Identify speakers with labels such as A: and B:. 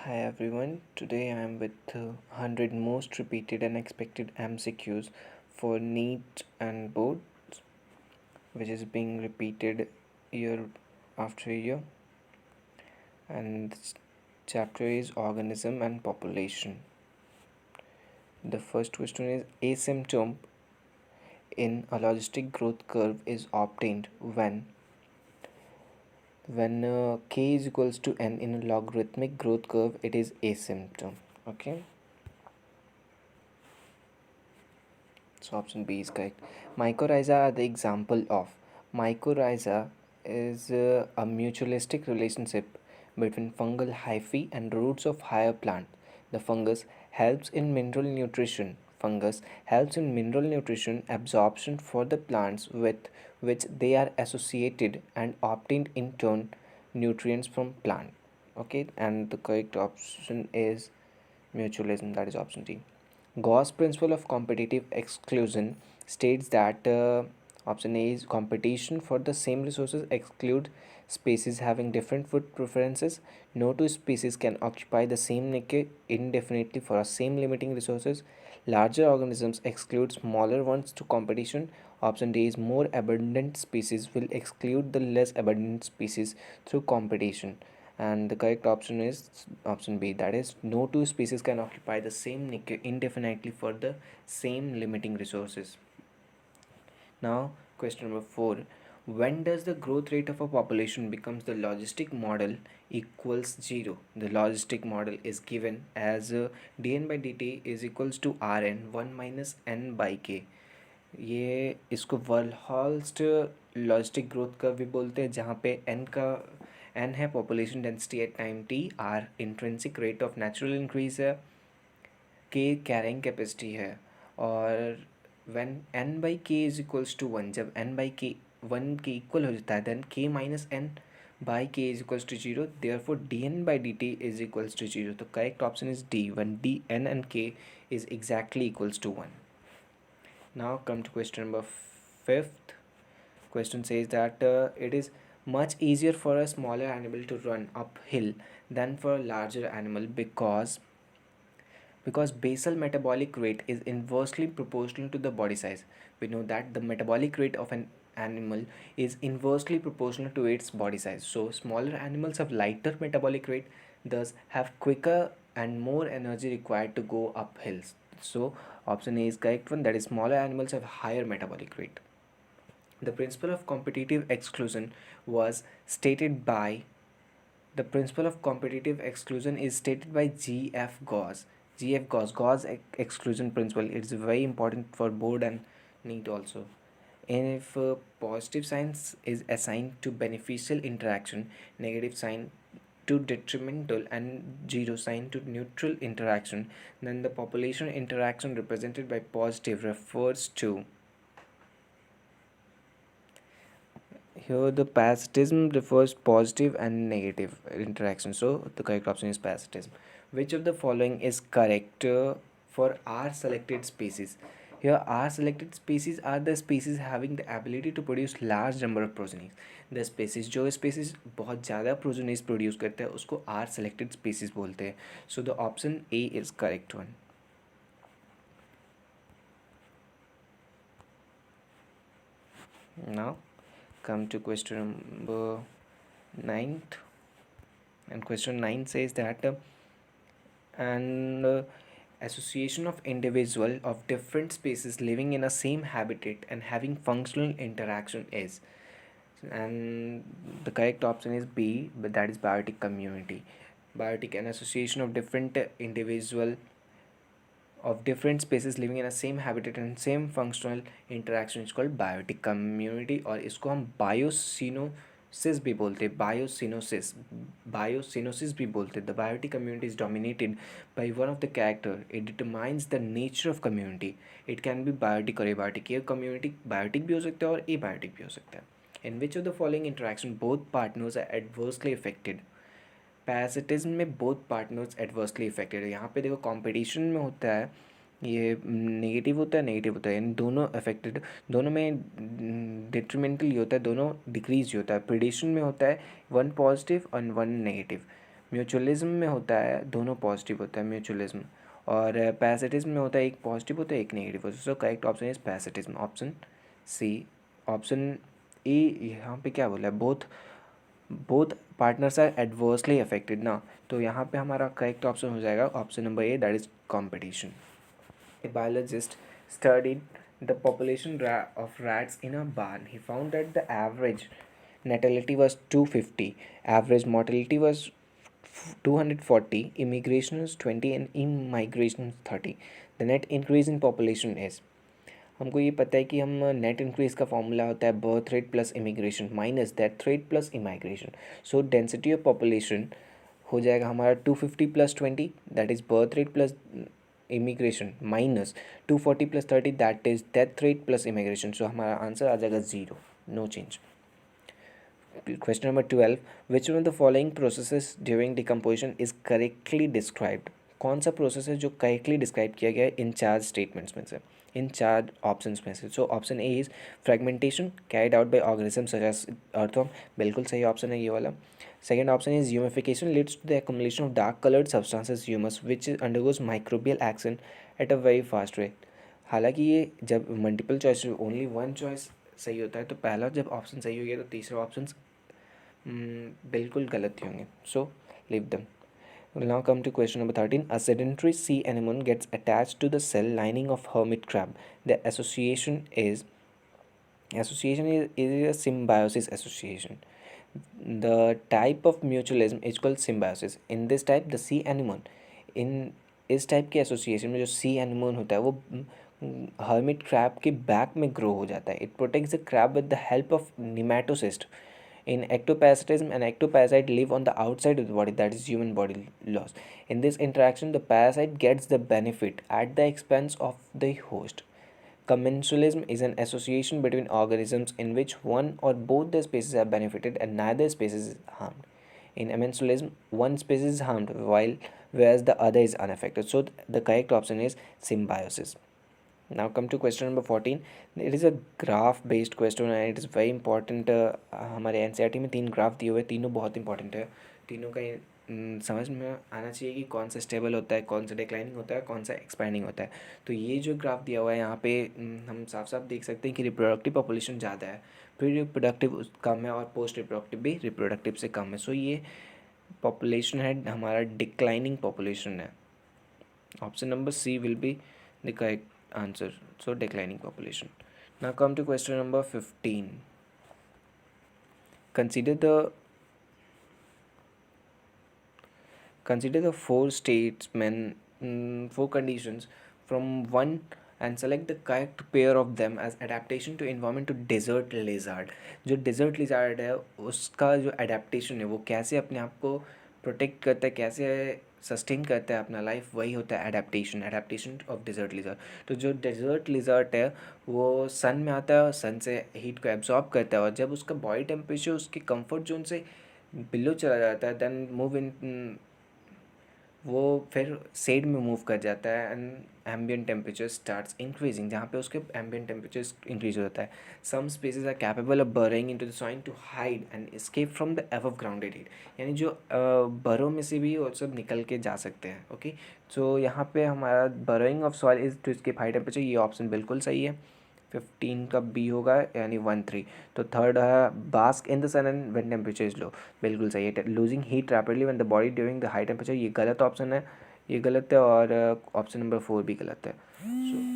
A: Hi everyone, today I am with 100 most repeated and expected MCQs for NEET and boards, which is being repeated year after year. And this chapter is organism and population. The first question is asymptote in a logistic growth curve is obtained when k is equals to n in a logarithmic growth curve. It is asymptote. Okay. So option B is correct. Mycorrhiza are the example of. Mycorrhiza is a mutualistic relationship between fungal hyphae and roots of higher plant. The fungus helps in mineral nutrition. Fungus helps in mineral nutrition absorption for the plants with which they are associated and obtained in turn nutrients from plant. Okay, and the correct option is mutualism, that is option D. Gauss principle of competitive exclusion states that option A is competition for the same resources exclude species having different food preferences. No two species can occupy the same niche indefinitely for a same limiting resources. Larger organisms exclude smaller ones to competition. Option D is more abundant species will exclude the less abundant species through competition, and the correct option is option B, that is no two species can occupy the same niche indefinitely for the same limiting resources. Now question number 4, when does the growth rate of a population becomes the logistic model equals 0? The logistic model is given as dn by dt is equals to rn 1 minus n by k. ये इसको वर्लहॉल्स्ट logistic growth curve भी बोलते हैं, जहाँ पे N है population density at time T, R intrinsic rate of natural increase है, K carrying capacity है, और when N by K is equals to one, जब एन बाई के वन के इक्वल हो जाता है then K minus N by K is equals to zero, therefore D N by D T is equals to zero. तो correct option is D, one D N and K is exactly equals to one. Now come to question number 5th. Question says that it is much easier for a smaller animal to run uphill than for a larger animal because basal metabolic rate is inversely proportional to the body size. We know that the metabolic rate of an animal is inversely proportional to its body size. So smaller animals have lighter metabolic rate, thus have quicker and more energy required to go up hills. So option A is correct one, that is smaller animals have higher metabolic rate. The principle of competitive exclusion was stated by the principle of competitive exclusion is stated by G.F. Gauss. G.F. Gauss exclusion principle. It's very important for board and NEET also. And if positive sign is assigned to beneficial interaction, negative sign to detrimental, and zero sign to neutral interaction, then the population interaction represented by positive refers to. Here the parasitism refers positive and negative interaction, so the correct option is parasitism. Which of the following is correct for R selected species? Here R selected species are the species having the ability to produce large number of progenies. The species जो species बहुत ज़्यादा progenies produce करते हैं उसको R selected species बोलते हैं. So the option A is correct one. Now come to question number 9th, and question 9 says that an association of individual of different species living in a same habitat and having functional interaction is, and the correct option is B, but that is biotic community. Biotic, an association of different individual of different species living in a same habitat and same functional interaction is called biotic community, और इसको हम बायोसिनोसिस भी बोलते हैं. बायोसिनोसिस भी बोलते हैं. The biotic community is dominated by one of the character. It determines the nature of community. It can be biotic or abiotic. ये community biotic भी हो सकता है और abiotic भी हो सकता है. In which of the following interaction both partners are adversely affected? Parasitism में बोथ पार्टनर्स एडवर्सली इफेक्टेड है. यहाँ पे देखो कंपटीशन में होता है ये नेगेटिव होता है, नेगेटिव होता है, इन दोनों अफेक्टेड, दोनों में डिट्रीमेंटल ही होता है, दोनों डिक्रीज ही होता है. प्रीडेशन में होता है वन पॉजिटिव और वन नेगेटिव. म्यूचुअलिज्म में होता है दोनों पॉजिटिव होता है म्यूचुअलिज्म, और पैसेटिज्म में होता है एक पॉजिटिव होता है एक नेगेटिव होता है. So correct option is parasitism, option C. Option A यहाँ पे क्या बोला है, both both partners are adversely affected ना, तो यहाँ पे हमारा करेक्ट ऑप्शन हो जाएगा option number A, that is competition. A biologist studied the population of rats in a barn. He found that the average natality was 250, average mortality was 240, immigration was 20 and immigration was 30. The net increase in population is, हमको ये पता है कि हम net increase का formula होता है birth rate plus immigration minus death rate plus emigration. So density of population हो जाएगा हमारा 250 plus 20, that is birth rate plus immigration minus 240 plus 30, that is death rate plus immigration. So हमारा answer आ जाएगा 0, no change. Question number 12. Which one of the following processes during decomposition is correctly described? कौन सा process है जो correctly describe किया गया है इन चार स्टेटमेंट्स में से, इन चार ऑप्शंस में से. So option A is fragmentation carried out by organism such as earthworm, बिल्कुल सही ऑप्शन है ये वाला. Second option is humification leads to the accumulation of dark coloured substances humus which undergoes microbial action at a very fast rate. हालांकि ये जब multiple choice only one choice सही होता है तो पहला जब ऑप्शन सही हो गया तो तीसरा ऑप्शन बिल्कुल गलत ही होंगे. सो लीव दम. We'll now come to question number 13. A sedentary sea anemone gets attached to the cell lining of hermit crab. The association is a symbiosis association. The type of mutualism is called symbiosis. In this type, the sea anemone, in इस type के association में जो सी anemone होता है वो hermit crab के back में grow हो जाता है. It protects the crab with the help of nematocyst. In ectoparasitism, an ectoparasite live on the outside of the body, that is human body loss. In this interaction, the parasite gets the benefit at the expense of the host. Commensalism is an association between organisms in which one or both the species are benefited and neither species is harmed. In amensalism, one species is harmed while whereas the other is unaffected. So the correct option is symbiosis. Now come to question number 14. It is a graph based question and it is very important. हमारे NCERT में 3 graph दिए हुए हैं, तीनों बहुत important है. तीनों का समझ में आना चाहिए कि कौन सा स्टेबल होता है, कौन सा डिक्लाइनिंग होता है, कौन सा एक्सपैंडिंग होता है. तो ये जो ग्राफ दिया हुआ है यहाँ पे हम साफ साफ देख सकते हैं कि रिप्रोडक्टिव पॉपुलेशन ज़्यादा है, प्री रिप्रोडक्टिव कम है और पोस्ट रिप्रोडक्टिव भी रिप्रोडक्टिव से कम है. सो ये पॉपुलेशन है हमारा डिक्लाइनिंग पॉपुलेशन है. Option number C will be the correct answer. So declining population. Now come to question number 15. Consider the four statements, four conditions from one and select the correct pair of them as adaptation to environment to desert lizard. जो desert lizard है उसका जो adaptation है वो कैसे अपने आप को प्रोटेक्ट करता है, कैसे सस्टेन करता है अपना लाइफ, वही होता है एडेप्टेशन ऑफ डेजर्ट लिजर्ट. तो जो डेजर्ट लिजर्ट है वो सन में आता है और सन से हीट को एब्जॉर्ब करता है और जब उसका बॉडी टेम्परेचर उसके कंफर्ट जोन से बिलो चला जाता है देन मूव इन, वो फिर शेड में मूव कर जाता है and ambient temperature starts increasing, जहाँ पे उसके एम्बिएंट टेम्परेचर इंक्रीज होता है. Some species are capable of burrowing into the soil to hide and escape from the above grounded heat. यानी जो बरो में से भी वो सब निकल के जा सकते हैं. ओके, सो यहाँ पे हमारा burrowing of soil is to escape high temperature, ये ऑप्शन बिल्कुल सही है. 15 का बी होगा यानी 1-3. तो थर्ड है bask in the sun and when temperature is low, बिल्कुल सही है. Losing heat rapidly when the body during the high temperature, ये गलत ऑप्शन है, ये गलत है. और ऑप्शन नंबर 4 भी गलत है. सो